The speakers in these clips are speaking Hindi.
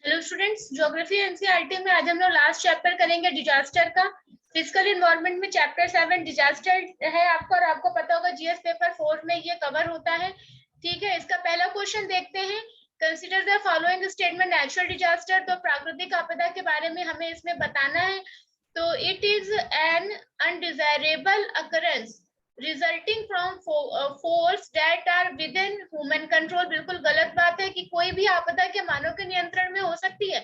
हेलो स्टूडेंट्स, ज्योग्राफी एनसीईआरटी में आज हम लोग लास्ट चैप्टर करेंगे डिजास्टर का। फिजिकल एनवायरनमेंट में चैप्टर 7 डिजास्टर है आपका, और आपको पता होगा जीएस पेपर 4 में ये कवर होता है। ठीक है, इसका पहला क्वेश्चन देखते हैं। Consider the following statement natural disaster. तो प्राकृतिक आपदा के बारे में हमें इसमें बताना है। तो it is an undesirable occurrence resulting from force that are within human control. बिल्कुल गलत बात है कि कोई भी आपदा के मानव के नियंत्रण में हो सकती है।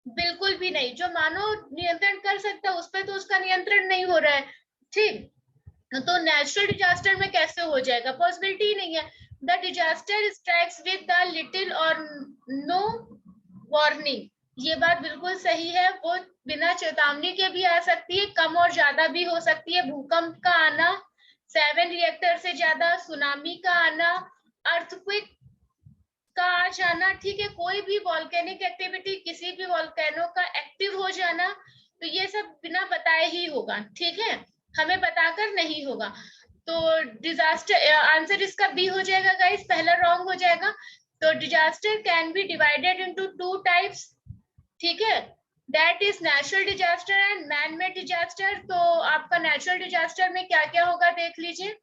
बिल्कुल भी नहीं। जो मानव नियंत्रण कर सकता है उस पर तो उसका नियंत्रण नहीं हो रहा है। ठीक, तो नेचुरल डिजास्टर में कैसे हो जाएगा? पॉसिबिलिटी नहीं है। The disaster strikes with the little और नो वार्निंग। ये बात बिल्कुल सही है। वो बिना चेतावनी के भी आ सकती है, कम और ज्यादा भी हो सकती है। भूकंप का आना, 7 रिएक्टर से ज्यादा, सुनामी का आना, अर्थक्वेक का आ जाना। ठीक है, कोई भी वॉल्केनिक एक्टिविटी, किसी भी वॉल्केनो का एक्टिव हो जाना, तो ये सब बिना बताए ही होगा। ठीक है, हमें बताकर नहीं होगा। तो डिजास्टर आंसर इसका बी हो जाएगा गाइस, पहला रॉन्ग हो जाएगा। तो disaster can be divided into 2 types. ठीक है, that is natural disaster and man made disaster. तो आपका नेचुरल डिजास्टर में क्या क्या होगा देख लीजिए।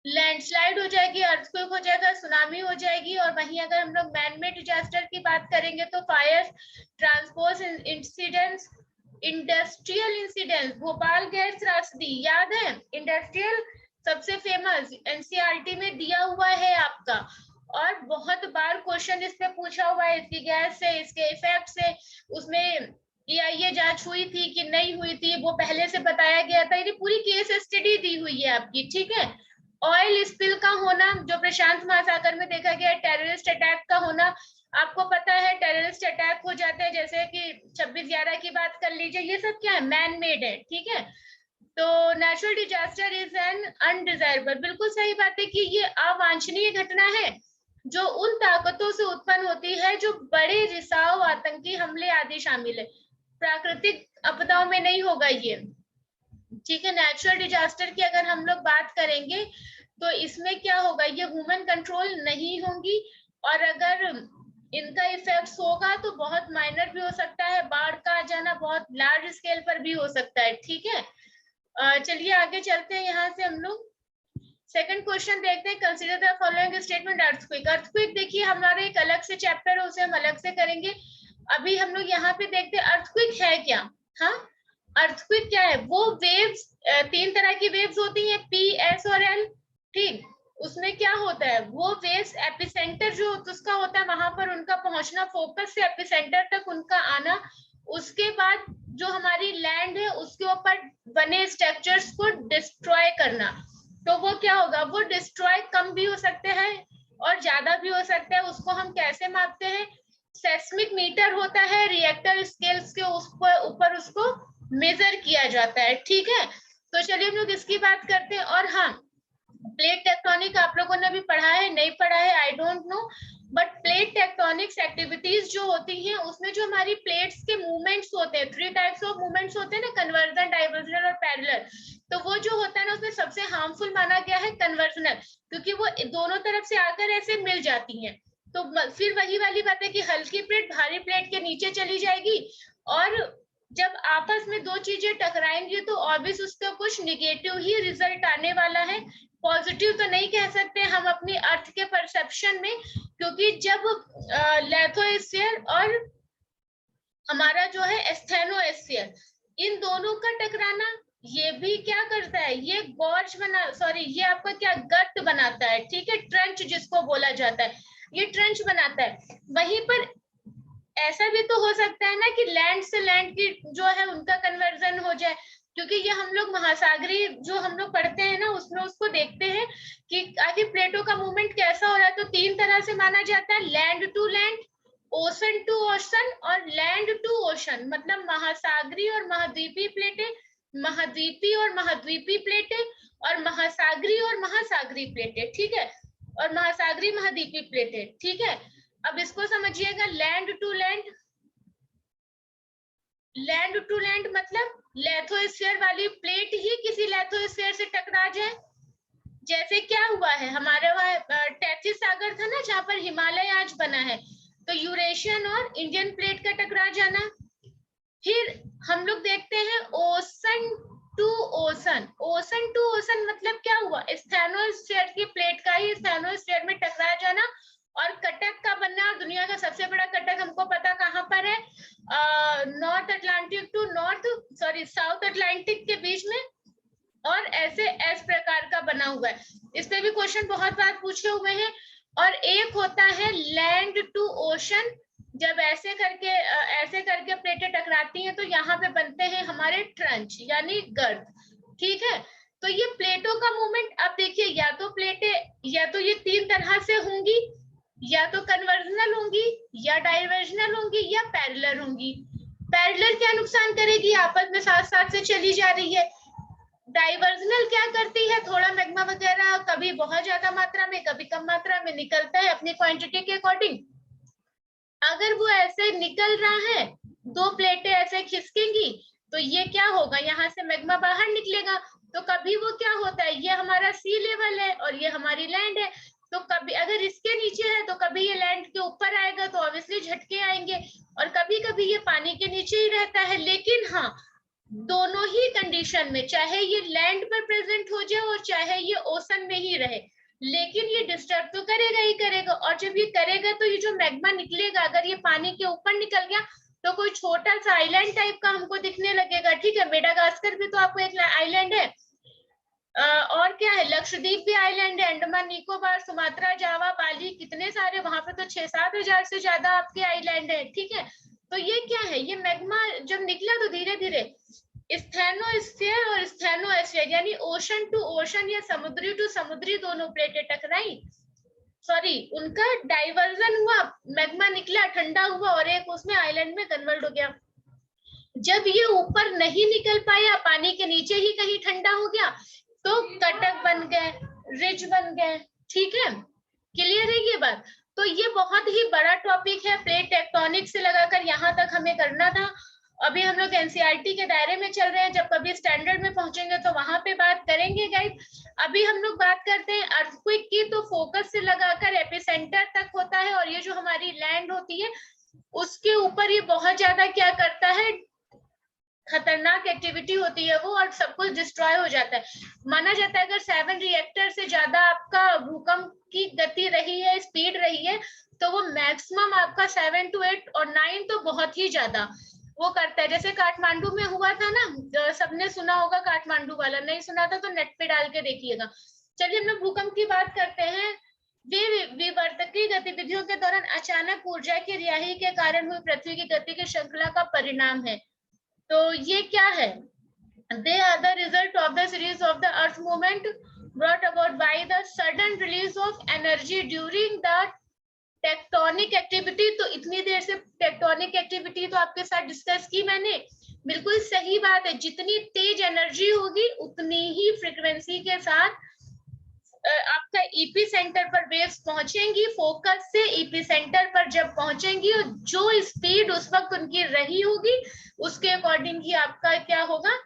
लैंडस्लाइड हो जाएगी, अर्थक्वेक हो जाएगा, सुनामी हो जाएगी। और वहीं अगर हम लोग मैन मेड डिजास्टर की बात करेंगे तो fire, transport incidents, industrial incidents. Bhopal gas त्रासदी याद है? इंडस्ट्रियल सबसे फेमस एनसीईआरटी में दिया हुआ है आपका, और बहुत बार क्वेश्चन इस पे पूछा हुआ है। इसकी गैस से, इसके इफेक्ट से, उसमें ये जांच हुई थी कि नहीं हुई थी, वो पहले से बताया गया था। ये पूरी केस स्टडी दी हुई है आपकी। ठीक है, ऑयल स्पिल का होना, जो प्रशांत महासागर में देखा गया, टेररिस्ट अटैक का होना। आपको पता है टेररिस्ट अटैक हो जाते हैं, जैसे कि 26/11 की बात कर लीजिए। ये सब क्या है? मैन मेड है। ठीक है, तो natural disaster is an undesirable. बिल्कुल सही बात है कि ये अवांछनीय घटना है जो उन ताकतों से उत्पन्न होती है जो बड़े रिसाव, आतंकी हमले आदि शामिल है। प्राकृतिक आपदाओं में नहीं होगा ये। ठीक है, नेचुरल डिजास्टर की अगर हम लोग बात करेंगे तो इसमें क्या होगा, ये ह्यूमन कंट्रोल नहीं होंगी, और अगर इनका इफेक्ट होगा तो बहुत माइनर भी हो सकता है। बाढ़ का आ जाना बहुत लार्ज स्केल पर भी हो सकता है। ठीक है, चलिए आगे चलते हैं। यहाँ से हम लोग सेकंड क्वेश्चन देखते हैं। Consider the following statement. Earthquake, earthquake देखिए हमारा एक अलग से चैप्टर है, उसे हम अलग से करेंगे। अभी हम लोग यहाँ पे देखते हैं अर्थक्वेक है क्या। हाँ, अर्थक्वेक क्या है? वो वेव्स, 3 तरह की वेव्स होती हैं, पी, एस और एल। ठीक, उसमें क्या होता है, वो वेव्स एपिसेंटर जो उसका होता है वहां पर उनका पहुंचना, फोकस से एपिसेंटर तक उनका आना। उसके बाद जो हमारी लैंड है उसके ऊपर बने स्ट्रक्चर्स को डिस्ट्रॉय करना। तो वो क्या होगा, वो डिस्ट्रॉय कम भी हो सकते हैं और ज्यादा भी हो सकता है। उसको हम कैसे मापते हैं? सेस्मिक मीटर होता है, रिएक्टर स्केल्स के ऊपर उसको मेजर किया जाता है। ठीक है, तो चलिए हम लोग इसकी बात करते हैं। और हाँ, प्लेट टेक्टोनिक आप लोगों ने भी पढ़ा है, नहीं पढ़ा है I don't know, but plate tectonics activities जो होती हैं उसमें जो हमारी प्लेट्स के मूवमेंट्स होते हैं, 3 टाइप्स ऑफ मूवमेंट्स होते हैं ना, कन्वर्जन, डाइवर्जनल और पैरेलल। तो वो जो होता है ना, उसमें सबसे हार्मफुल माना गया है कन्वर्जनल, क्योंकि वो दोनों तरफ से आकर ऐसे मिल जाती हैं। तो फिर वही वाली बात है कि हल्की प्लेट भारी प्लेट के नीचे चली जाएगी, और जब आपस में दो चीजें टकराएंगी तो ऑब्वियस उसका कुछ निगेटिव ही रिजल्ट आने वाला है। पॉजिटिव तो नहीं कह सकते हम अपनी अर्थ के परसेप्शन में, क्योंकि जब लेथोस्फीयर और हमारा जो है एस्थेनोस्फीयर, इन दोनों का टकराना, ये भी क्या करता है, ये गॉर्ज बना, सॉरी ये आपका क्या, गर्त बनाता है। ठीक है, ट्रेंच जिसको बोला जाता है, ये ट्रेंच बनाता है। वहीं पर ऐसा भी तो हो सकता है ना कि लैंड से लैंड की जो है उनका कन्वर्जन हो जाए, क्योंकि ये हम लोग महासागरीय जो हम लोग पढ़ते हैं ना उसमें उसको देखते हैं कि आखिर प्लेटों का मूवमेंट कैसा हो रहा है। तो 3 तरह से माना जाता है, land to land, ocean to ocean और लैंड टू ओशन। मतलब महासागरीय और महाद्वीपीय प्लेटें, महाद्वीपीय और महाद्वीपीय प्लेटें, और महासागरीय और महासागरीय प्लेटें। ठीक है, और महासागरीय महाद्वीपीय प्लेटें। ठीक है, अब इसको समझिएगा, land to land, land to land मतलब लेथोस्फीयर वाली प्लेट ही किसी लेथोस्फीयर से टकरा जाए। जैसे क्या हुआ है हमारे वहां टैथिस सागर था ना, जहां पर हिमालय आज बना है, तो तो यूरेशियन और इंडियन प्लेट का टकरा जाना। फिर हम लोग देखते हैं ocean to ocean. Ocean to ocean मतलब क्या हुआ, स्टेनोस्फीयर की प्लेट का ही स्टेनोस्फीयर में टकरा जाना और कटक का बनना। और दुनिया का सबसे बड़ा कटक हमको पता कहाँ पर है, North Atlantic to South Atlantic के बीच में, और ऐसे इस प्रकार का बना हुआ है। इस पे भी क्वेश्चन बहुत बार पूछे हुए हैं। और एक होता है लैंड टू ओशन, जब ऐसे करके प्लेटें टकराती हैं तो यहाँ पे बनते हैं हमारे ट्रंच यानी गर्त। ठीक है, तो ये प्लेटों का मूवमेंट अब देखिए, या तो प्लेटें या तो ये तीन तरह से होंगी, या तो कन्वर्जनल होंगी, या डाइवर्जनल होंगी, या पैरेलल होंगी। पैरेलल क्या नुकसान करेगी, आपस में साथ साथ से चली जा रही है। डाइवर्जनल क्या करती है, थोड़ा मैग्मा वगैरह कभी बहुत ज्यादा मात्रा में कभी कम मात्रा में निकलता है अपनी क्वांटिटी के अकॉर्डिंग। अगर वो ऐसे निकल रहा है, दो प्लेटें ऐसे खिसकेंगी तो ये क्या होगा, यहाँ से मैग्मा बाहर निकलेगा। तो कभी वो क्या होता है, ये हमारा सी लेवल है और ये हमारी लैंड है, तो कभी अगर इसके नीचे है तो कभी ये लैंड के ऊपर आएगा तो ऑब्वियसली झटके आएंगे, और कभी कभी ये पानी के नीचे ही रहता है। लेकिन हाँ, दोनों ही कंडीशन में, चाहे ये लैंड पर प्रेजेंट हो जाए और चाहे ये ओशन में ही रहे, लेकिन ये डिस्टर्ब तो करेगा ही करेगा। और जब ये करेगा तो ये जो मैग्मा निकलेगा, अगर ये पानी के ऊपर निकल गया तो कोई छोटा सा आइलैंड टाइप का हमको दिखने लगेगा। ठीक है, मेडागास्कर भी तो आपको एक आइलैंड है, और क्या है, लक्षद्वीप भी आइलैंड है, अंडमान निकोबार, सुमात्रा, जावा, बाली, कितने सारे, वहां पे तो 6-7 हजार से ज्यादा आपके आइलैंड है। ठीक है, तो ये क्या है, ये मैग्मा जब निकला तो धीरे धीरे स्टेनोस्फीयर और स्टेनोस्फीयर यानी ओशन टू ओशन या समुद्री टू समुद्री दोनों प्लेटें टकराई, उनका डाइवर्जन हुआ, मैग्मा निकला, ठंडा हुआ और एक उसमें आइलैंड में कन्वर्ट हो गया। जब ये ऊपर नहीं निकल पाया, पानी के नीचे ही कहीं ठंडा हो गया, तो कटक बन गए, रिज बन गए। ठीक है, क्लियर है ये बात। तो ये बहुत ही बड़ा टॉपिक है, प्लेट टेक्टोनिक से लगाकर यहाँ तक हमें करना था। अभी हम लोग एनसीईआरटी के दायरे में चल रहे हैं, जब कभी स्टैंडर्ड में पहुंचेंगे तो वहां पे बात करेंगे गाइस। अभी हम लोग बात करते हैं अर्थक्वेक की, तो फोकस से लगाकर एपिसेंटर तक होता है, और ये जो हमारी लैंड होती है उसके ऊपर ये बहुत ज्यादा क्या करता है, खतरनाक एक्टिविटी होती है वो, और सब कुछ डिस्ट्रॉय हो जाता है। माना जाता है अगर 7 रिएक्टर से ज्यादा आपका भूकंप की गति रही है, स्पीड रही है, तो वो मैक्सिमम आपका 7 to 8 और 9 तो बहुत ही ज्यादा वो करता है। जैसे काठमांडू में हुआ था ना, सबने सुना होगा काठमांडू वाला, नहीं सुना था तो नेट पे डाल के देखिएगा। चलिए हम लोग भूकंप की बात करते हैं। वे विवर्तकीय गतिविधियों के दौरान अचानक ऊर्जा की रिहाई के कारण हुई पृथ्वी की गति की श्रृंखला का परिणाम है। तो ये क्या है, they are the result of the series of the earth movement brought about by the sudden release of energy during the tectonic activity. तो इतनी देर से टेक्टोनिक एक्टिविटी तो आपके साथ डिस्कस की मैंने, बिल्कुल सही बात है। जितनी तेज एनर्जी होगी उतनी ही फ्रीक्वेंसी के साथ आपका ईपी सेंटर पर वेव्स पहुंचेंगी। फोकस से ईपी सेंटर पर जब पहुंचेंगी, जो स्पीड उस वक्त उनकी रही होगी उसके अकॉर्डिंग ही आपका क्या होगा,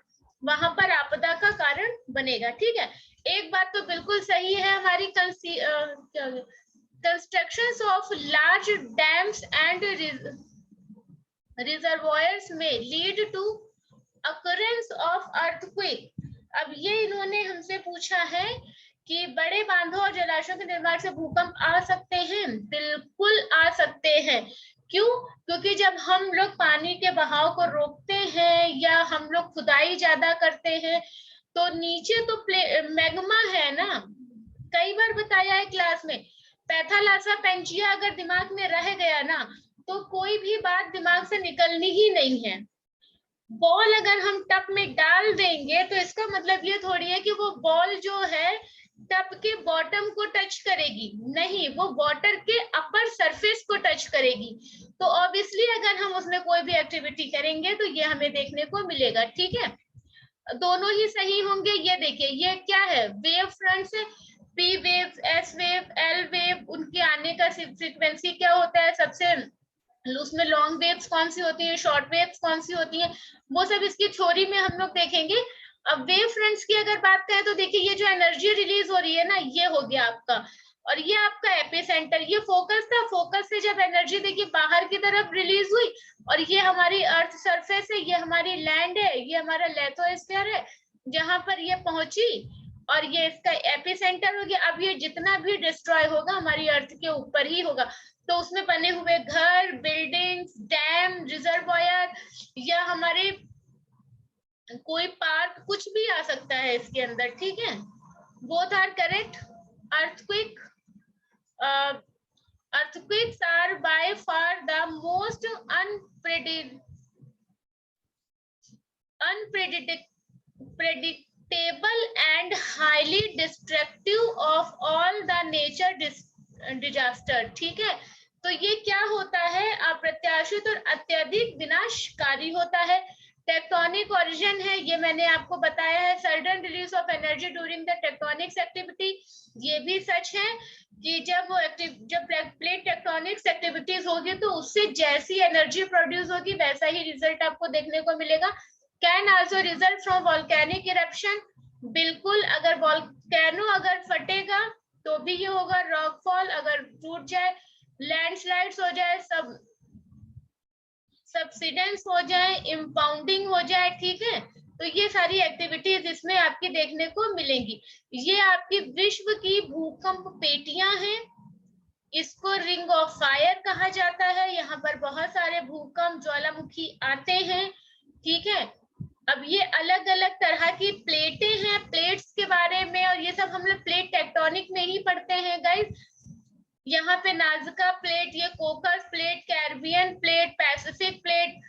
वहां पर आपदा का कारण बनेगा। ठीक है, एक बात तो बिल्कुल सही है, हमारी constructions of large dams and reservoirs में lead to occurrence of earthquake. अब ये इन्होंने हमसे पूछा है कि बड़े बांधों और जलाशयों के निर्माण से भूकंप आ सकते हैं। बिल्कुल आ सकते हैं। क्यों? क्योंकि जब हम लोग पानी के बहाव को रोकते हैं या हम लोग खुदाई ज्यादा करते हैं तो नीचे तो मैग्मा है ना, कई बार बताया है क्लास में, पैथालासा पेंचिया अगर दिमाग में रह गया ना तो कोई भी बात दिमाग से निकलनी ही नहीं है। बॉल अगर हम टब में डाल देंगे तो इसका मतलब ये थोड़ी है कि वो बॉल जो है टब के बॉटम को टच करेगी, नहीं, वो वाटर के अपर सरफेस को टच करेगी। तो ऑब्वियसली अगर हम उसमें कोई भी एक्टिविटी करेंगे तो ये हमें देखने को मिलेगा। ठीक है, दोनों ही सही होंगे। ये देखिए, ये क्या है, वेव फ्रंट से P wave, S wave, L wave, उनके आने का फ्रीक्वेंसी क्या होता है, सबसे उसमें लॉन्ग वेव्स कौन सी होती है, शॉर्ट वेव्स कौन सी होती है, वो सब इसकी थ्योरी में हम लोग देखेंगे। अब वेव फ्रंट्स की अगर बात करें तो देखिए, ये जो एनर्जी रिलीज हो रही है ना, ये हो गया आपका और ये आपका एपिसेंटर, ये फोकस था, फोकस से जब एनर्जी देखिए बाहर की तरफ रिलीज हुई, और ये हमारी अर्थ सरफेस है, ये हमारी लैंड है, ये हमारा लिथोस्फीयर है जहां पर ये पहुंची, और ये इसका एपिसेंटर हो गया। अब ये जितना भी डिस्ट्रॉय होगा हमारी अर्थ के ऊपर ही होगा, तो उसमें बने हुए घर, बिल्डिंग्स, डैम, रिजर्वायर, या हमारे कोई पार्क, कुछ भी आ सकता है इसके अंदर, ठीक है। Both are correct. Earthquake, earthquakes are by far the most unpredictable and highly destructive of all the nature disaster, ठीक है। तो ये क्या होता है, अप्रत्याशित और अत्यधिक विनाशकारी होता है। टेक्टोनिक ओरिजिन है, ये मैंने आपको बताया है, sudden release of energy during the tectonics activity, ये भी सच है कि जब प्लेट टेक्टोनिक्स एक्टिविटीज होगी तो उससे जैसी एनर्जी प्रोड्यूस होगी वैसा ही रिजल्ट आपको देखने को मिलेगा। Can also result from volcanic eruption, बिल्कुल, अगर वॉल्केनो अगर फटेगा तो भी ये होगा, रॉकफॉल अगर टूट जाए, लैंडस्लाइड्स हो जाए, सबसिडेंस हो जाए, इंपाउंडिंग हो जाए, ठीक है। तो ये सारी एक्टिविटीज इसमें आपकी देखने को मिलेंगी। ये आपकी विश्व की भूकंप पेटियां हैं, इसको रिंग ऑफ फायर कहा जाता है। यहाँ पर बहुत सारे भूकंप ज्वालामुखी आते हैं, ठीक है। अब ये अलग अलग तरह की प्लेटें हैं, प्लेट्स के बारे में, और ये सब हम लोग प्लेट टेक्टोनिक में ही पढ़ते हैं गाइस। यहाँ पे नाजका प्लेट, ये कोकस plate, Caribbean plate, Pacific plate,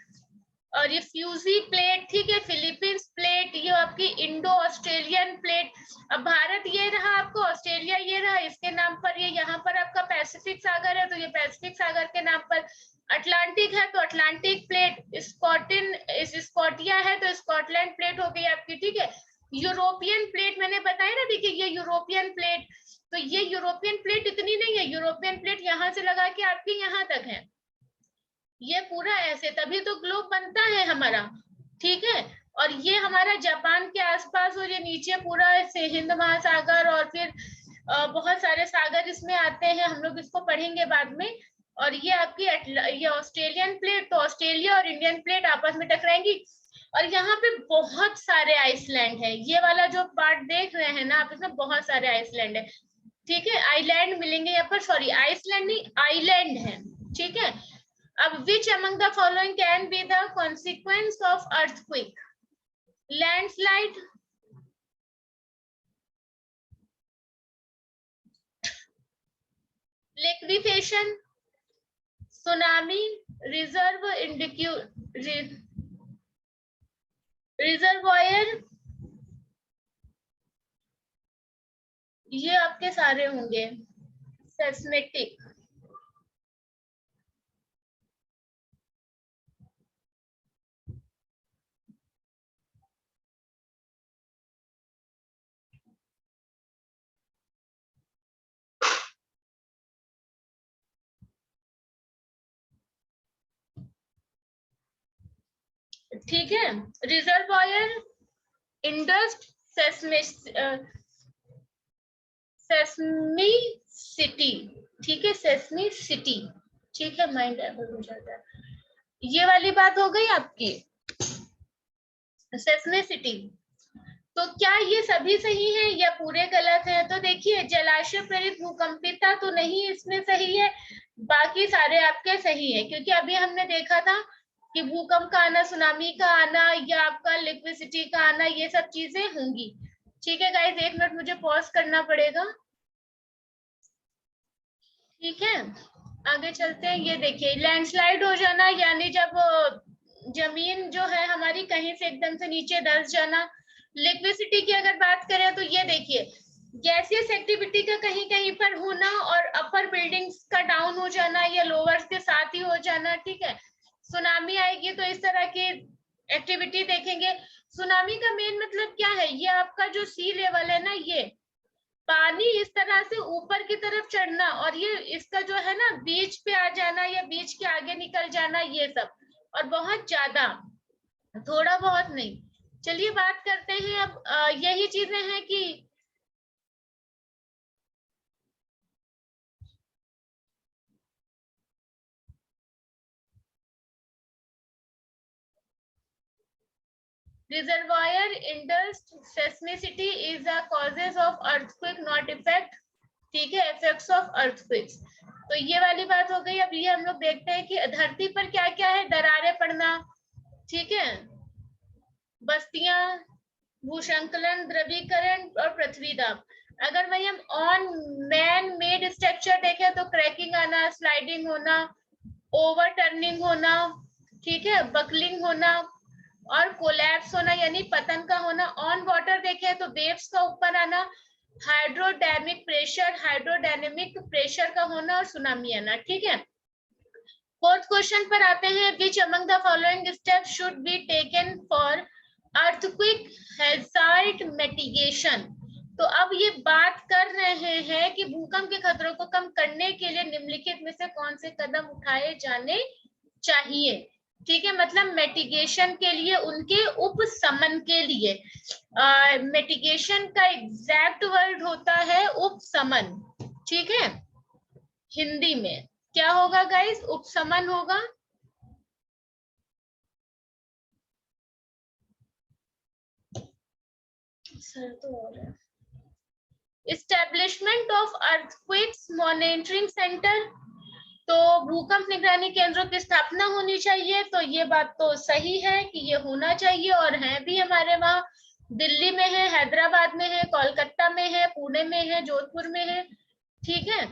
और ये फ्यूजी प्लेट, ठीक है, फिलीपींस प्लेट, ये आपकी इंडो ऑस्ट्रेलियन प्लेट। अब भारत ये रहा, आपको ऑस्ट्रेलिया ये रहा, इसके नाम पर ये, यहाँ पर आपका पैसिफिक सागर है तो ये पैसिफिक सागर के नाम पर, अटलांटिक है तो अटलांटिक प्लेट, स्कॉटिया है तो स्कॉटलैंड प्लेट हो गई आपकी, ठीक है। यूरोपियन प्लेट मैंने बताया ना, देखिए ये यूरोपियन प्लेट, तो ये यूरोपियन प्लेट इतनी नहीं है, यूरोपियन प्लेट यहाँ से लगा के आपके यहाँ तक है, ये पूरा ऐसे, तभी तो ग्लोब बनता है हमारा, ठीक है। और ये हमारा जापान के आसपास, और ये नीचे पूरा से हिंद महासागर, और फिर बहुत सारे सागर इसमें आते हैं, हम लोग इसको पढ़ेंगे बाद में। और ये आपकी ये ऑस्ट्रेलियन प्लेट, तो ऑस्ट्रेलिया और इंडियन प्लेट आपस में टकराएंगी, और यहाँ पे बहुत सारे आइसलैंड है, ये वाला जो पार्ट देख रहे हैं ना आप, इसमें बहुत सारे आइसलैंड है, ठीक है। आइलैंड मिलेंगे यहाँ पर, सॉरी आइसलैंड नहीं, आइलैंड है, ठीक है। अब which among the following can be the consequence of earthquake? Landslide, liquefaction, tsunami, reservoir, ये आपके सारे होंगे। सेस्मेटिक, ठीक है। रिजर्वायर, इंडस्ट, सेस्मिसिटी, ठीक है, सेस्मिसिटी, ठीक है, माइंड डाइवर्ट हो जाता है। ये वाली बात हो गई आपकी, सेस्मिसिटी। तो क्या ये सभी सही है या पूरे गलत है? तो देखिए, जलाशय प्रेरित भूकंपिता तो नहीं इसमें सही है, बाकी सारे आपके सही है, क्योंकि अभी हमने देखा था कि भूकंप का आना, सुनामी का आना, या आपका लिक्विसिटी का आना, ये सब चीजें होंगी, ठीक है गाइस। 1 मिनट मुझे पॉज करना पड़ेगा, ठीक है। आगे चलते हैं। ये देखिए, लैंडस्लाइड हो जाना, यानी जब जमीन जो है हमारी कहीं से एकदम से नीचे धंस जाना। लिक्विसिटी की अगर बात करें तो ये देखिए, गैसियस एक्टिविटी का कहीं कहीं पर होना, और अपर बिल्डिंग्स का डाउन हो जाना, या लोअर्स के साथ ही हो जाना, ठीक है। सुनामी आएगी तो इस तरह की एक्टिविटी देखेंगे। सुनामी का मेन मतलब क्या है, ये आपका जो सी लेवल है ना, ये पानी इस तरह से ऊपर की तरफ चढ़ना, और ये इसका जो है ना बीच पे आ जाना, या बीच के आगे निकल जाना, ये सब, और बहुत ज्यादा, थोड़ा बहुत नहीं। चलिए बात करते हैं अब, यही चीजें हैं कि reservoir induced seismicity is the causes of earthquake not effect, ठीक है, इफेक्ट्स ऑफ अर्थक्वेक्स। तो ये वाली बात हो गई। अब ये हम लोग देखते हैं कि धरती पर क्या क्या है, दरारें पड़ना, ठीक है, बस्तियां, भूसंकलन, द्रवीकरण और पृथ्वी दाब। अगर वही हम ऑन मैन मेड स्ट्रक्चर देखें तो क्रैकिंग आना, स्लाइडिंग होना, ओवर टर्निंग होना, ठीक है, बकलिंग होना और कोलैप्स होना यानी पतन का होना। ऑन वाटर देखें तो वेव्स का ऊपर आना, हाइड्रोडायनेमिक प्रेशर का होना और सुनामी आना, ठीक है। फोर्थ क्वेश्चन पर आते हैं, which among the following steps should be taken for earthquake hazard mitigation. तो अब ये बात कर रहे हैं कि भूकंप के खतरों को कम करने के लिए निम्नलिखित में से कौन से कदम उठाए जाने चाहिए, ठीक है, मतलब मिटिगेशन के लिए, उनके उपशमन के लिए। मिटिगेशन का एग्जैक्ट वर्ड होता है उपशमन, ठीक है, हिंदी में क्या होगा गाइस, उपशमन होगा। सर तो और है। Establishment of earthquakes monitoring centre, तो भूकंप निगरानी केंद्रों की स्थापना होनी चाहिए। तो ये बात तो सही है कि ये होना चाहिए और है भी हमारे वहाँ, दिल्ली में है, हैदराबाद में है, कोलकाता में है, पुणे में है, जोधपुर में है, ठीक है।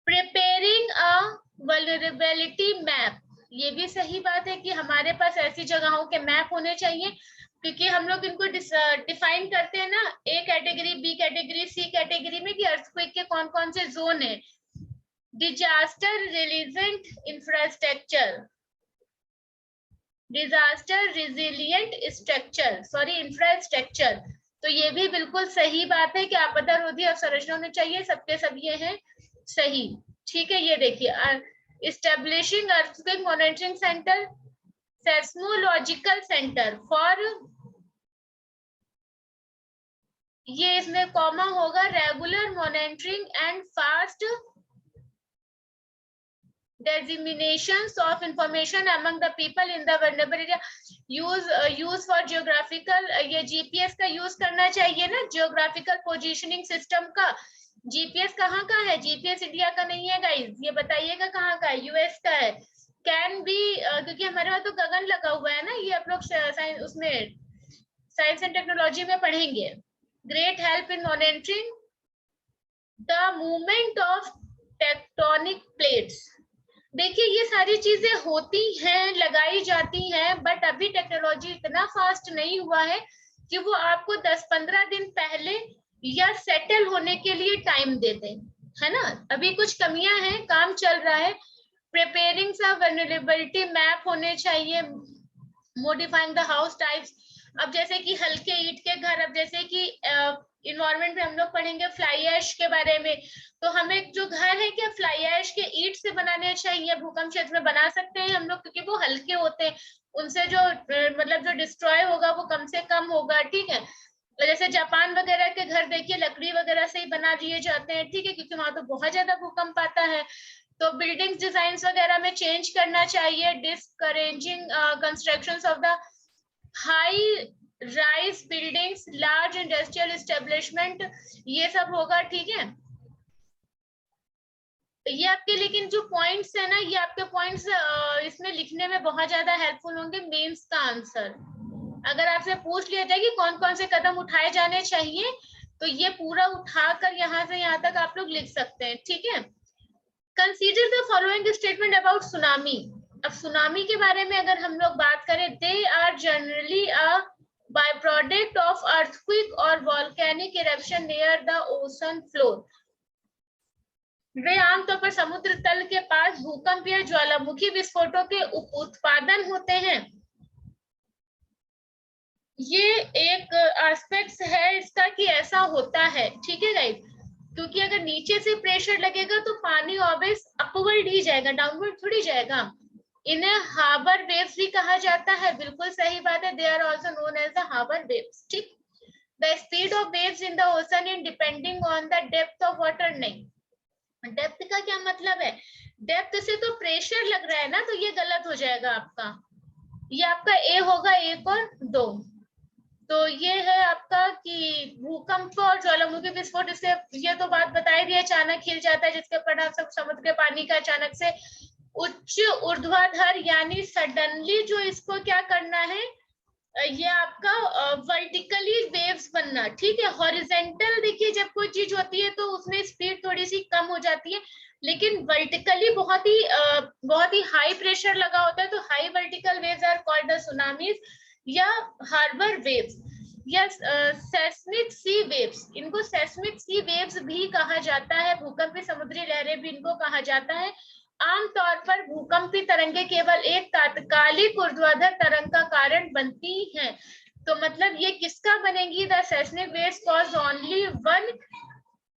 प्रिपेयरिंग अ वल्नरेबिलिटी मैप, ये भी सही बात है कि हमारे पास ऐसी जगहों के मैप होने चाहिए, क्योंकि हम लोग इनको डिफाइन करते हैं ना, A category, B category, C category में कि अर्थक्वेक के कौन कौन से जोन है। Disaster resilient infrastructure, disaster resilient infrastructure, तो ये भी बिल्कुल सही बात है कि आपदा रोधी अवसंरचना होनी चाहिए, सबके सब ये है सही, ठीक है। ये देखिए, establishing earthquake monitoring centre, seismological centre for, ये इसमें कॉमा होगा, regular monitoring and fast disseminations of information among the people in the vulnerable area, use for geographical, ये जीपीएस का यूज करना चाहिए ना, जियोग्राफिकल पोजीशनिंग सिस्टम का। जीपीएस कहाँ का है, जीपीएस इंडिया का नहीं है गाइस, ये बताइएगा कहाँ का है, यूएस का है। कैन बी, क्योंकि हमारे वहाँ तो गगन लगा हुआ है ना, ये आप लोग उसमें साइंस एंड टेक्नोलॉजी में पढ़ेंगे। Great help in monitoring the movement of tectonic plates. देखिए ये सारी चीजें होती हैं, लगाई जाती हैं, बट अभी टेक्नोलॉजी इतना फास्ट नहीं हुआ है कि वो आपको 10-15 दिन पहले या सेटल होने के लिए टाइम देते हैं, है ना। अभी कुछ कमियां हैं, काम चल रहा है। प्रिपेयरिंग सा वल्नरेबिलिटी मैप होने चाहिए। मॉडिफाइंग द हाउस टाइप्स, अब जैसे कि हल्के ईंट के घर, अब जैसे कि इन्वायरमेंट में हम लोग पढ़ेंगे फ्लाई ऐश के बारे में, तो हमें जो घर है क्या फ्लाई ऐश के ईंट से बनाने चाहिए, भूकंप क्षेत्र में बना सकते हैं हम लोग, क्योंकि वो हल्के होते हैं, उनसे जो मतलब जो डिस्ट्रॉय होगा वो कम से कम होगा, ठीक है। जैसे जापान वगैरह के घर देखिए लकड़ी वगैरह से ही बना दिए जाते हैं, ठीक है, क्योंकि वहां तो बहुत ज्यादा भूकंप आता है। तो बिल्डिंग डिजाइन वगैरह में चेंज करना चाहिए। Discouraging constructions of the high rise buildings, large industrial establishment, ये सब होगा, ठीक है। ये आपके लेकिन जो पॉइंट्स है ना, ये आपके पॉइंट्स इसमें लिखने में बहुत ज्यादा हेल्पफुल होंगे मेंस का आंसर। अगर आपसे पूछ लिया जाए कि कौन कौन से कदम उठाए जाने चाहिए, तो ये पूरा उठाकर यहाँ से यहाँ तक आप लोग लिख सकते हैं, ठीक है। Consider the following statement about tsunami. अब सुनामी के बारे में अगर हम लोग बात करें, they are generally a by product of earthquake और volcanic eruption near the ocean floor. वे आमतौर पर समुद्र तल के पास भूकंप या ज्वालामुखी विस्फोटों के उत्पादन होते हैं। ये एक एस्पेक्ट है इसका कि ऐसा होता है, ठीक है गाइस, क्योंकि अगर नीचे से प्रेशर लगेगा तो पानी ऑब्वियस अपवर्ड ही जाएगा, डाउनवर्ड थोड़ी जाएगा। इन्हें हार्बर वेव्स भी कहा जाता है, बिल्कुल सही बात है, they are also known as the harbour waves, ठीक। The speed of waves in the ocean in depending on the depth of water, नहीं, डेप्थ का क्या मतलब है, डेप्थ से तो प्रेशर लग रहा है ना, तो ये गलत हो जाएगा आपका। ये आपका ए होगा, 1 और 2। तो ये है आपका कि भूकंप और ज्वालामुखी विस्फोट, इससे ये तो बात बताई दी, अचानक हिल जाता है जिसके परिणाम समुद्र के पानी का अचानक से उच्च ऊर्ध्वाधर यानी सडनली जो इसको क्या करना है, ये आपका वर्टिकली वेव्स बनना, ठीक है। हॉरिजेंटल देखिए जब कोई चीज होती है तो उसमें स्पीड थोड़ी सी कम हो जाती है, लेकिन वर्टिकली बहुत ही हाई प्रेशर लगा होता है, तो high vertical waves are called tsunamis या हार्बर वेव्स या सेस्मिक सी वेव्स। इनको सेस्मिक सी वेव्स भी कहा जाता है, भूकंपी समुद्री लहरें भी इनको कहा जाता है। आमतौर पर भूकंपी तरंगे केवल एक तात्कालिक ऊर्ध्वाधर तरंग का कारण बनती हैं। तो मतलब ये किसका बनेगी, the seismic waves cause only one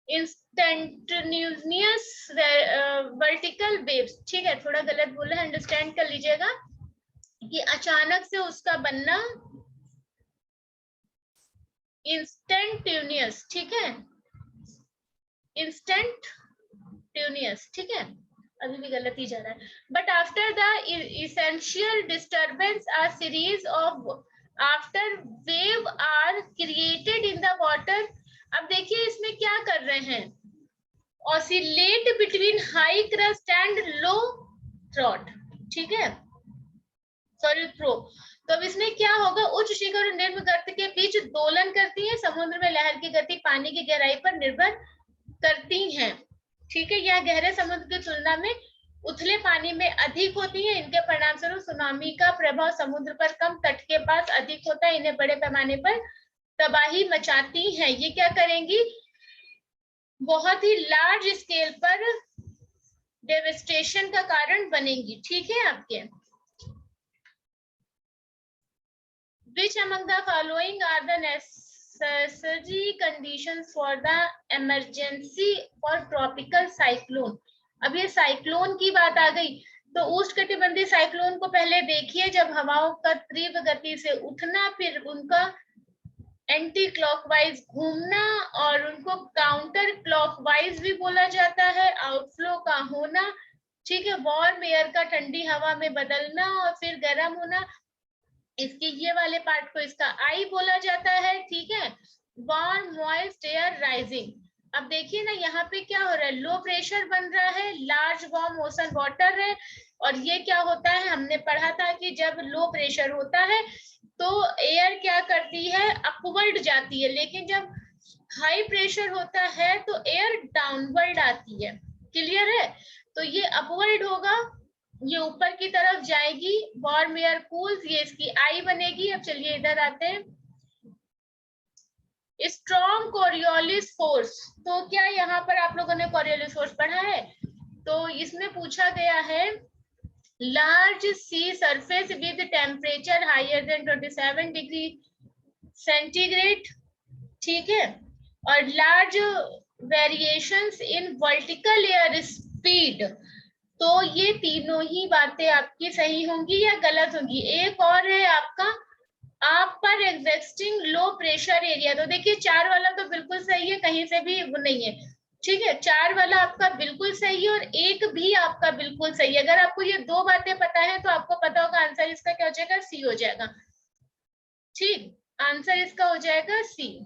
instantaneous vertical waves, ठीक है। थोड़ा गलत बोला है, अंडरस्टैंड कर लीजिएगा कि अचानक से उसका बनना इंस्टेंटेनियस, ठीक है, इंस्टेंटेनियस, ठीक है। अभी भी गलत ही जा रहा है। But after the essential disturbance a series of after wave are created in the water. अब देखिए इसमें क्या कर रहे हैं, oscillate between high crust and low throat, ठीक है, सॉरी थ्रो। तो अब इसमें क्या होगा, उच्च शिखर और निम्न गर्त के बीच दोलन करती है, समुद्र में लहर की गति पानी की गहराई पर निर्भर करती है, ठीक है। यह गहरे समुद्र की तुलना में उथले पानी में अधिक होती है, इनके परिणाम स्वरूप सुनामी का प्रभाव समुद्र पर कम, तट के पास अधिक होता है, इन्हें बड़े पैमाने पर तबाही मचाती हैं। ये क्या करेंगी, बहुत ही लार्ज स्केल पर डेविस्टेशन का कारण बनेंगी, ठीक है आपके। Which among the following are the necessary conditions for the emergency for tropical cyclone? अब ये साइक्लोन की बात आ गई, तो उष्णकटिबंधीय साइक्लोन को पहले देखिए, जब हवाओं का तीव्र गति से उठना, फिर उनका एंटी क्लॉकवाइज घूमना और उनको काउंटर क्लॉकवाइज भी बोला जाता है, आउटफ्लो का होना, ठीक है, वार्म एयर का ठंडी हवा में बदलना और फिर गर्म होना, इसके ये वाले पार्ट को इसका आई बोला जाता है, ठीक है। Warm moist air rising. अब देखिए ना यहाँ पे क्या हो रहा है, लो प्रेशर बन रहा है, लार्ज वार्म ओशन वाटर है, और ये क्या होता है, हमने पढ़ा था कि जब लो प्रेशर होता है तो एयर क्या करती है, अपवर्ड जाती है, लेकिन जब हाई प्रेशर होता है तो एयर डाउनवर्ड आती है, क्लियर है। तो ये अपवर्ड होगा, ये ऊपर की तरफ जाएगी, वार्म एयर कूल्स, ये इसकी आई बनेगी। अब चलिए इधर आते हैं, स्ट्रॉन्ग कोरियोलिस फोर्स। तो क्या यहाँ पर आप लोगों ने कोरियोलिस फोर्स पढ़ा है, तो इसमें पूछा गया है large sea surface with temperature higher than 27 degree centigrade, ठीक है, और large variations in vertical air speed. तो ये तीनों ही बातें आपकी सही होंगी या गलत होंगी। एक और है आपका आप पर एग्जिस्टिंग लो प्रेशर एरिया। तो देखिए 4 वाला तो बिल्कुल सही है, कहीं से भी नहीं है, ठीक है, 4 वाला आपका बिल्कुल सही है और 1 भी आपका बिल्कुल सही है। अगर आपको ये 2 बातें पता है तो आपको पता होगा आंसर इसका क्या हो जाएगा, सी हो जाएगा, ठीक, आंसर इसका हो जाएगा सी।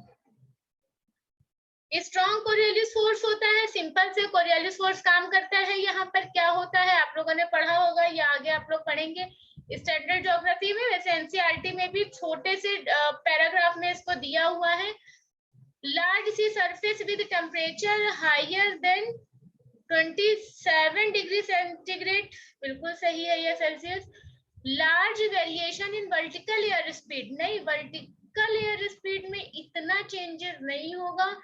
स्ट्रॉन्ग कोरियोलिस फोर्स होता है, सिंपल से कोरियोलिस फोर्स काम करता है। यहाँ पर क्या होता है आप लोगों ने पढ़ा होगा या आगे आप लोग पढ़ेंगे स्टैंडर्ड ज्योग्राफी में, वैसे एनसीईआरटी में भी छोटे से पैराग्राफ में इसको दिया हुआ है। Large sea surface with temperature higher than 27 degree centigrade, बिल्कुल सही है ये Celsius. Large variation in vertical air speed, नहीं, वर्टिकल एयर स्पीड में इतना चेंजेस नहीं होगा।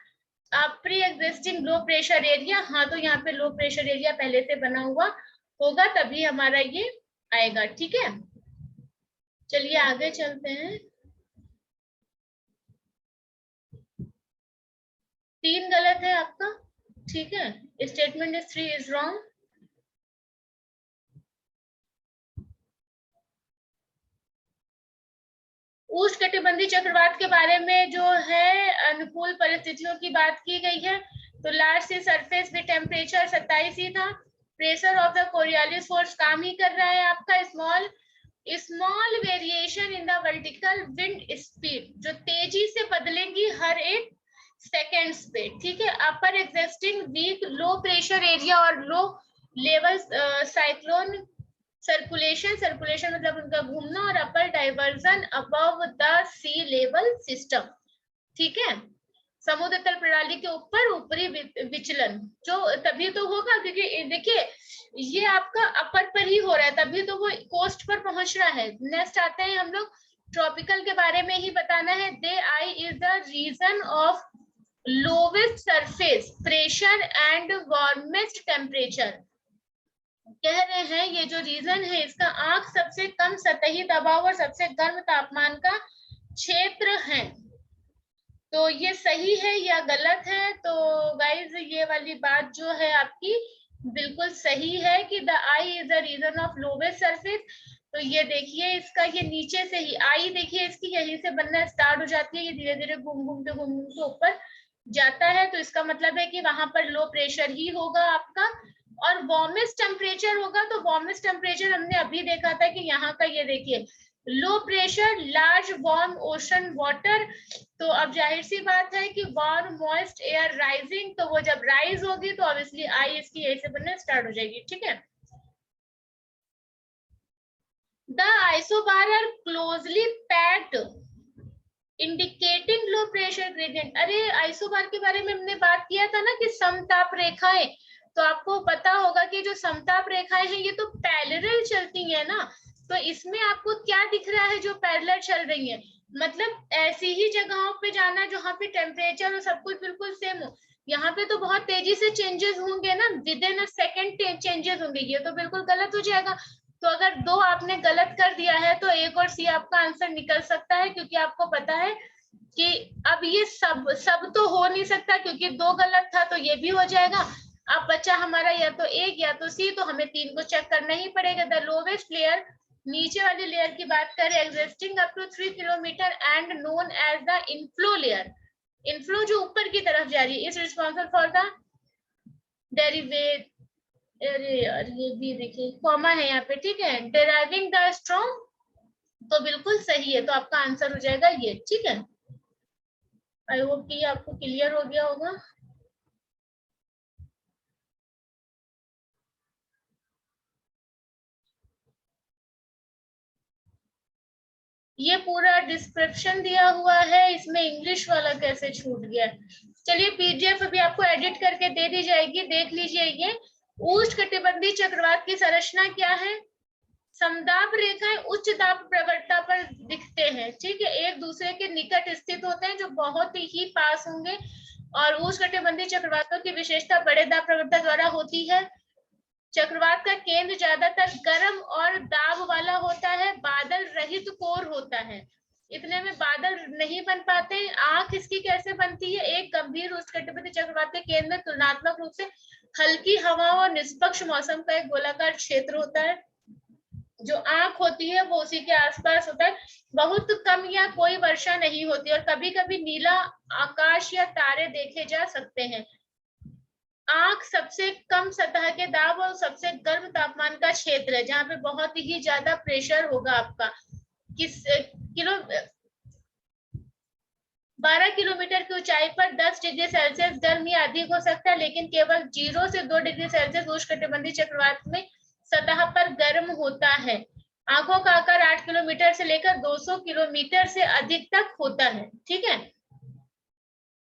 Pre existing low pressure area, हाँ, तो यहाँ पे लो प्रेशर एरिया पहले से बना हुआ होगा तभी हमारा ये आएगा, ठीक है। चलिए आगे चलते हैं। 3 गलत है आपका, ठीक है, स्टेटमेंट 3 इज रॉन्ग। उष्णकटिबंधीय चक्रवात के बारे में जो है अनुकूल परिस्थितियों की बात की गई है, तो large sea surface with temperature 27 ही था। Pressure of the Coriolis force काम ही कर रहा है आपका small small variation in the vertical wind speed, जो तेजी से बदलेंगी हर एक सेकेंड्स पे, ठीक है। Upper existing weak low pressure area और low level cyclone circulation, circulation मतलब उनका घूमना, और upper divergence above the sea level system, ठीक है। समुद्र तल प्रणाली के ऊपर ऊपरी विचलन, जो तभी तो होगा क्योंकि देखिए ये आपका अपर पर ही हो रहा है, तभी तो वो कोस्ट पर पहुंच रहा है। नेक्स्ट आते हैं हम लोग ट्रॉपिकल के बारे में ही बताना है। The eye is the region of lowest surface pressure and warmest temperature. कह रहे हैं ये जो रीजन है इसका आंख सबसे कम सतही दबाव और सबसे गर्म तापमान का क्षेत्र है। तो ये सही है या गलत है? तो गाइज ये वाली बात जो है आपकी बिल्कुल सही है कि the eye is the region of lowest surface. तो ये देखिए इसका, ये नीचे से ही आई देखिए इसकी यहीं से बनना स्टार्ट हो जाती है, ये धीरे धीरे घूम घूम के ऊपर जाता है। तो इसका मतलब है कि वहां पर लो प्रेशर ही होगा आपका। और वार्मेस्ट टेम्परेचर होगा, तो वार्मेस्ट टेम्परेचर हमने अभी देखा था कि यहाँ का ये देखिए low pressure large warm ocean water. तो अब जाहिर सी बात है कि वार्म मॉइस्ट एयर राइजिंग, तो वो जब राइज होगी तो ऑब्वियसली आई इसकी यही से बनना स्टार्ट हो जाएगी, ठीक है। The isobar are closely packed indicating low pressure gradient. अरे आइसोबार के बारे में हमने बात किया था ना कि समताप रेखाएं, तो आपको पता होगा कि जो समताप रेखाएं हैं ये तो पैरेलल चलती है ना। तो इसमें आपको क्या दिख रहा है जो पैरेलल चल रही है? मतलब ऐसी ही जगहों पे जाना जहाँ पे टेम्परेचर और सब कुछ बिल्कुल सेम हो। यहाँ पे तो बहुत तेजी से चेंजेस होंगे ना, with in a second changes होंगे, ये तो बिल्कुल गलत हो जाएगा। तो अगर दो आपने गलत कर दिया है तो एक और सी आपका आंसर निकल सकता है, क्योंकि आपको पता है कि अब ये सब तो हो नहीं सकता, क्योंकि दो गलत था तो ये भी हो जाएगा। अब बच्चा हमारा या तो एक या तो सी, तो हमें तीन को चेक करना ही पड़ेगा। द लोवेस्ट लेयर, नीचे वाली लेयर की बात करें, existing up to 3 kilometre and known as the inflow layer. Inflow जो ऊपर की तरफ जा रही है, is responsible for the derivate, अरे यार ये भी देखिए कॉमा है यहाँ पे, ठीक है। डेराइविंग द स्ट्रॉन्ग, तो बिल्कुल सही है, तो आपका आंसर हो जाएगा ये, ठीक है। आई होप कि आपको क्लियर हो गया होगा। ये पूरा डिस्क्रिप्शन दिया हुआ है, इसमें इंग्लिश वाला कैसे छूट गया? चलिए पीडीएफ अभी आपको एडिट करके दे दी जाएगी, देख लीजिए। ये उष्णकटिबंधीय चक्रवात की संरचना क्या है? समदाब रेखाएं उच्च दाब प्रवणता पर दिखते हैं, ठीक है, एक दूसरे के निकट स्थित होते हैं, जो बहुत ही पास होंगे। और उष्णकटिबंधीय चक्रवातों की विशेषता बड़े दाब प्रवणता द्वारा होती है। चक्रवात का केंद्र ज्यादातर गर्म और दाब वाला होता है, बादल रहित कोर होता है। इतने में बादल नहीं बन पाते। आंख इसकी कैसे बनती है? एक गंभीर उष्णकटिबंधीय चक्रवात के केंद्र में तुलनात्मक रूप से हल्की हवा और निष्पक्ष मौसम का एक गोलाकार क्षेत्र होता है। जो आंख होती है वो उसी के आसपास होता है। बहुत कम या कोई वर्षा नहीं होती, और कभी कभी नीला आकाश या तारे देखे जा सकते हैं। आंख सबसे कम सतह के दाब और सबसे गर्म तापमान का क्षेत्र है, जहाँ पे बहुत ही ज्यादा प्रेशर होगा आपका। किस किलो 12 किलोमीटर की ऊंचाई पर 10 डिग्री सेल्सियस गर्म या अधिक हो सकता है, लेकिन केवल 0 से 2 डिग्री सेल्सियस उष्णकटिबंधीय चक्रवात में सतह पर गर्म होता है। आंखों का आकार 8 किलोमीटर से लेकर 200 किलोमीटर से अधिक तक होता है, ठीक है।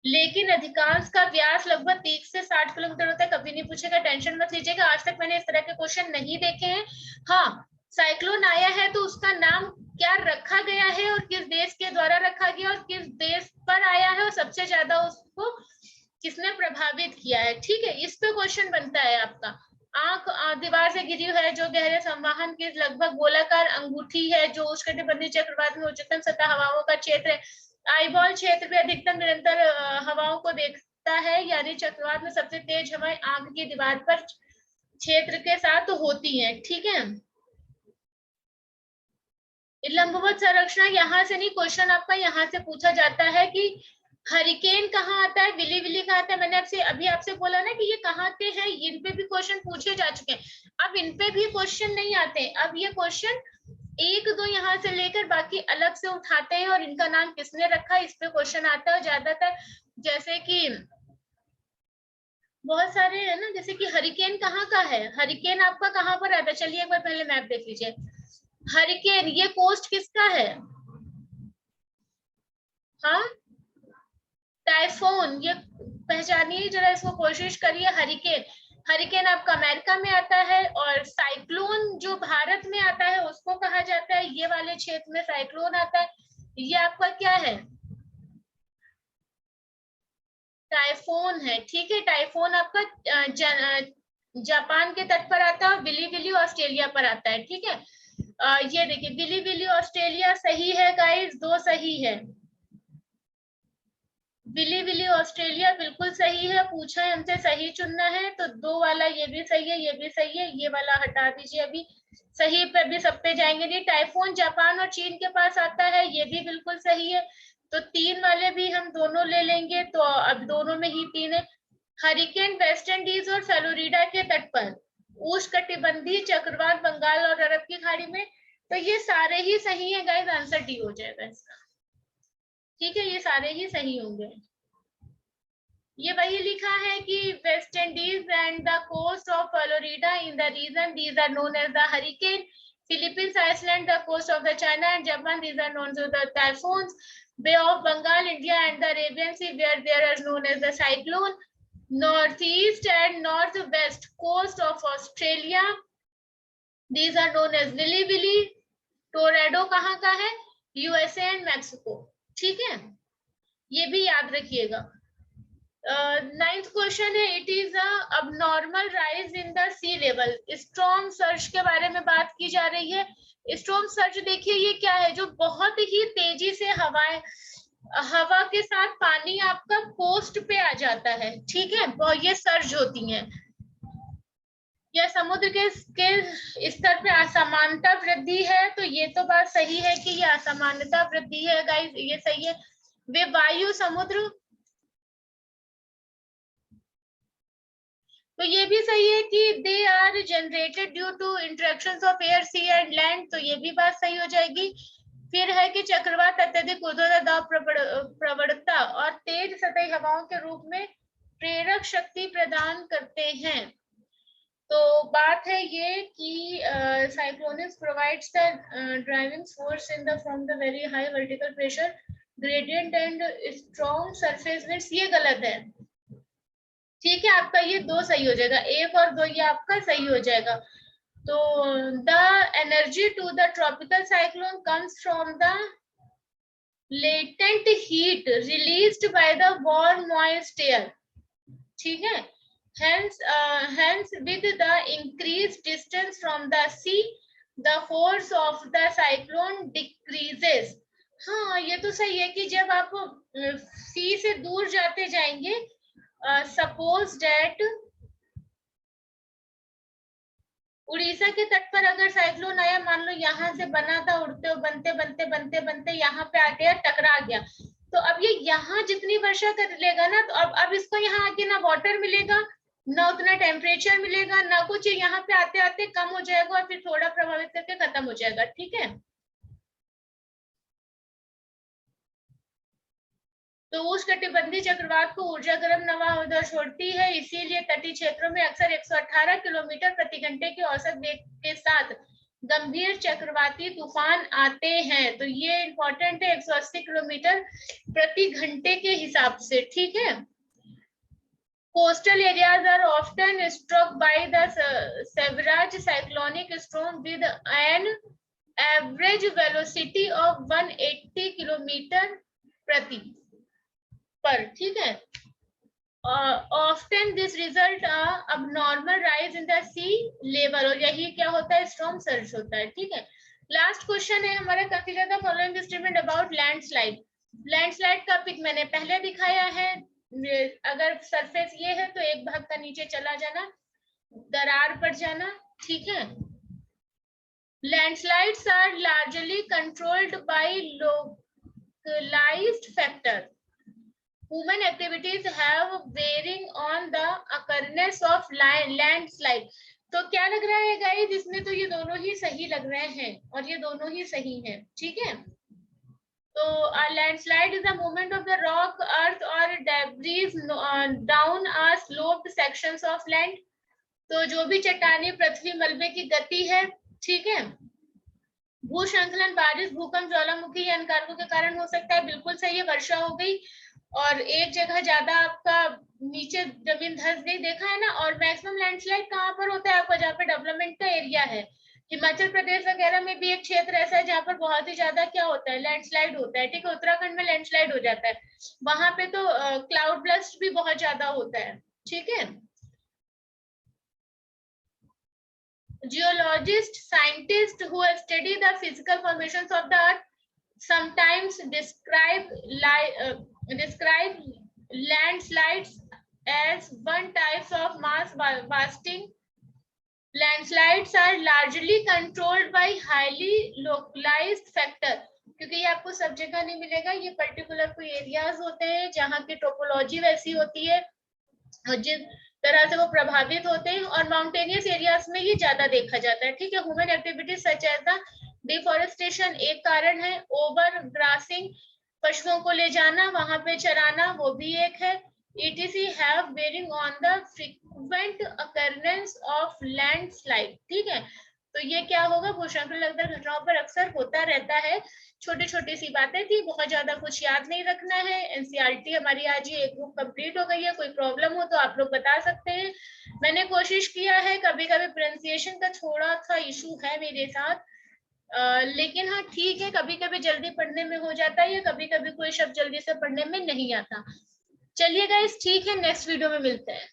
लेकिन अधिकांश का व्यास लगभग 30 से 60 किलोमीटर होता है। कभी नहीं पूछेगा, टेंशन मत लीजिएगा, आज तक मैंने इस तरह के क्वेश्चन नहीं देखे हैं। हाँ, साइक्लोन आया है तो उसका नाम क्या रखा गया है और किस देश के द्वारा रखा गया और किस देश पर आया है और सबसे ज्यादा उसको किसने प्रभावित किया है, ठीक है। इस पे क्वेश्चन बनता है आपका। आंख दीवार से घिरी है जो गहरे संवहन की लगभग गोलाकार अंगूठी है, जो उष्णकटिबंधीय चक्रवात में उच्चतम सतह हवाओं का क्षेत्र है। आईबॉल क्षेत्र में अधिकतम निरंतर हवाओं को देखता है, यानी चक्रवात में सबसे तेज हवाएं आंख की दीवार पर क्षेत्र के साथ होती हैं, ठीक है। लंबवत संरचना यहाँ से नहीं, क्वेश्चन आपका यहाँ से पूछा जाता है कि हरिकेन कहाँ आता है, विली विली कहाँ आता है। मैंने आपसे अभी आपसे बोला ना कि ये कहाँ के हैं, इन पे भी क्वेश्चन पूछे जा चुके हैं। अब इन पे भी क्वेश्चन नहीं आते, अब ये क्वेश्चन एक दो यहाँ से लेकर बाकी अलग से उठाते हैं और इनका नाम किसने रखा, इस पे क्वेश्चन आता है ज्यादातर। जैसे कि बहुत सारे है ना, जैसे कि हरिकेन कहाँ का है, हरिकेन आपका कहाँ पर आता है, चलिए एक बार पहले मैप देख लीजिए। हरिकेन ये कोस्ट किसका है, हाँ टाइफोन, ये पहचानिए जरा, इसको कोशिश करिए। हरिकेन, हरिकेन आपका अमेरिका में आता है, और साइक्लोन जो भारत में आता है उसको कहा जाता है, ये वाले क्षेत्र में साइक्लोन आता है, ये आपका क्या है, टाइफोन है। ठीक है, टाइफोन आपका जापान के तट पर आता है, विली विली ऑस्ट्रेलिया पर आता है। ठीक है, ये देखिए विली विली ऑस्ट्रेलिया सही है गाइस, दो सही है। विली विली ऑस्ट्रेलिया बिल्कुल सही है, पूछा है हमसे सही चुनना है, तो दो वाला ये भी सही है, ये भी सही है, ये वाला हटा दीजिए अभी, सही पे भी सब पे जाएंगे नहीं। टाइफोन जापान और चीन के पास आता है, ये भी बिल्कुल सही है, तो तीन वाले भी हम दोनों ले लेंगे, तो अब दोनों में ही तीन है। हरिकेन वेस्ट इंडीज और फ्लोरिडा के तट पर, उष्णकटिबंधीय चक्रवात बंगाल और अरब की खाड़ी में, तो ये सारे ही सही है गाइस, आंसर डी हो जाएगा इसका। ठीक है, ये सारे ही सही होंगे। ये वही लिखा है कि West Indies and the coast of Florida in the region these are known as the hurricane, Philippines island the coast of the China and Japan these are known as the typhoons, Bay of Bengal India and the Arabian sea where there are known as the cyclone, northeast and northwest coast of Australia, these are known as willy willy, tornado कहाँ का है, यूएसए एंड मैक्सिको। ठीक है, ये भी याद रखिएगा। नाइन्थ क्वेश्चन है, it is abnormal rise in the sea level, storm surge के बारे में बात की जा रही है। स्टॉर्म सर्ज देखिए ये क्या है, जो बहुत ही तेजी से हवा के साथ पानी आपका कोस्ट पे आ जाता है। ठीक है, ये सर्ज होती हैं, या समुद्र के स्तर पे असमानता वृद्धि है, तो ये तो बात सही है कि ये असमानता वृद्धि है गाइस, ये सही है। वे वायु समुद्र, तो ये भी सही है कि they are generated due to interactions of air sea and land, तो ये भी बात सही हो जाएगी। फिर है कि चक्रवात अत्यधिक ऊर्ध्वाधर दाब प्रवणता और तेज सतही हवाओं के रूप में प्रेरक शक्ति प्रदान करते हैं। तो बात है ये कि cyclonics provides the driving force in the from the very high vertical pressure gradient and strong surface winds, ये गलत है। ठीक है, आपका ये दो सही हो जाएगा, एक और दो ये आपका सही हो जाएगा। तो the energy to the tropical cyclone comes from the latent heat released by the warm moist air. ठीक है, hence with the increased distance from the sea the force of the cyclone decreases। हाँ, ये तो सही है कि जब आप सी से दूर जाते जाएंगे, सपोज डेट उड़ीसा के तट पर अगर साइक्लोन आया, मान लो यहाँ से बना था, उड़ते बनते बनते बनते बनते यहाँ पे आ गया, टकरा गया, तो अब ये यहाँ जितनी वर्षा कर लेगा ना, तो अब इसको यहाँ आके ना वाटर मिलेगा, ना उतना टेम्परेचर मिलेगा, ना कुछ, यहाँ पे आते आते कम हो जाएगा और फिर थोड़ा प्रभावित करके खत्म हो जाएगा। ठीक है, तो उष्णकटिबंधीय चक्रवात को ऊर्जा गर्म नवा उधर छोड़ती है, इसीलिए तटीय क्षेत्रों में अक्सर 118 किलोमीटर प्रति घंटे के औसत वेग के साथ गंभीर चक्रवाती तूफान आते हैं। तो ये इंपॉर्टेंट है, 180 किलोमीटर प्रति घंटे के हिसाब से। ठीक है, coastal areas are often struck by the severage cyclonic storm with an average velocity of 180 kilometre प्रति पर। ठीक है, often this result abnormal rise in the sea level, और यही क्या होता है, storm surge होता है। ठीक है, लास्ट क्वेश्चन है हमारा, consider the following statement about landslide. Landslide का पिक मैंने पहले दिखाया है, अगर सरफेस ये है तो एक भाग का नीचे चला जाना, दरार पर जाना। ठीक है, landslides are largely controlled by localised factor, human activities have bearing on the occurrence of landslide। तो क्या लग रहा है गाइस? इसमें तो ये दोनों ही सही लग रहे हैं और ये दोनों ही सही हैं, ठीक है। तो landslide is the movement of the rock, earth और debris down a sloped sections of land. तो जो भी चट्टानी, पृथ्वी, मलबे की गति है, ठीक है। भूस्खलन, बारिश, भूकंप, ज्वालामुखी या कारकों के कारण हो सकता है, बिल्कुल सही है। वर्षा हो गई और एक जगह ज्यादा आपका नीचे जमीन धंस गई, देखा है ना। और मैक्सिमम लैंडस्लाइड कहाँ पर होता है आपका? जहाँ पे डेवलपमेंट का एरिया है। हिमाचल प्रदेश वगैरह में भी एक क्षेत्र ऐसा है जहाँ पर बहुत ही ज्यादा क्या होता है? लैंडस्लाइड होता है, ठीक है। उत्तराखंड में लैंडस्लाइड हो जाता है, वहां पे तो क्लाउड ब्लस्ट भी बहुत ज्यादा होता है, ठीक है। Geologists, scientists who study the physical formations of the earth sometimes describe landslides as one type of mass wasting. Landslides are largely controlled by highly localized factor. क्योंकि ये आपको सब जगह नहीं मिलेगा, ये पर्टिकुलर कोई एरियाज होते हैं जहाँ की टोपोलॉजी वैसी होती है और जिस तरह से वो प्रभावित होते हैं, और माउंटेनियस एरियाज में ये ज्यादा देखा जाता है, ठीक है। Human activities such as the deforestation एक कारण है, ओवर ग्रासिंग, पशुओं को ले जाना, वहां पे चराना, वो भी एक है। etc have bearing on the frequent occurrence of landslide, ठीक है। तो ये क्या होगा? भूस्खलन घटनाओं पर अक्सर होता रहता है। छोटी छोटी सी बातें थी, बहुत ज्यादा कुछ याद नहीं रखना है। एनसीईआरटी हमारी आज ये एक बुक कंप्लीट हो गई है। कोई प्रॉब्लम हो तो आप लोग बता सकते हैं। मैंने कोशिश किया है, कभी कभी प्रोनाउंसिएशन का थोड़ा सा इशू है मेरे साथ, लेकिन हाँ ठीक है, कभी कभी जल्दी पढ़ने में हो जाता है या कभी कभी कोई शब्द जल्दी से पढ़ने में नहीं आता। चलिए गाइस, ठीक है, नेक्स्ट वीडियो में मिलते हैं।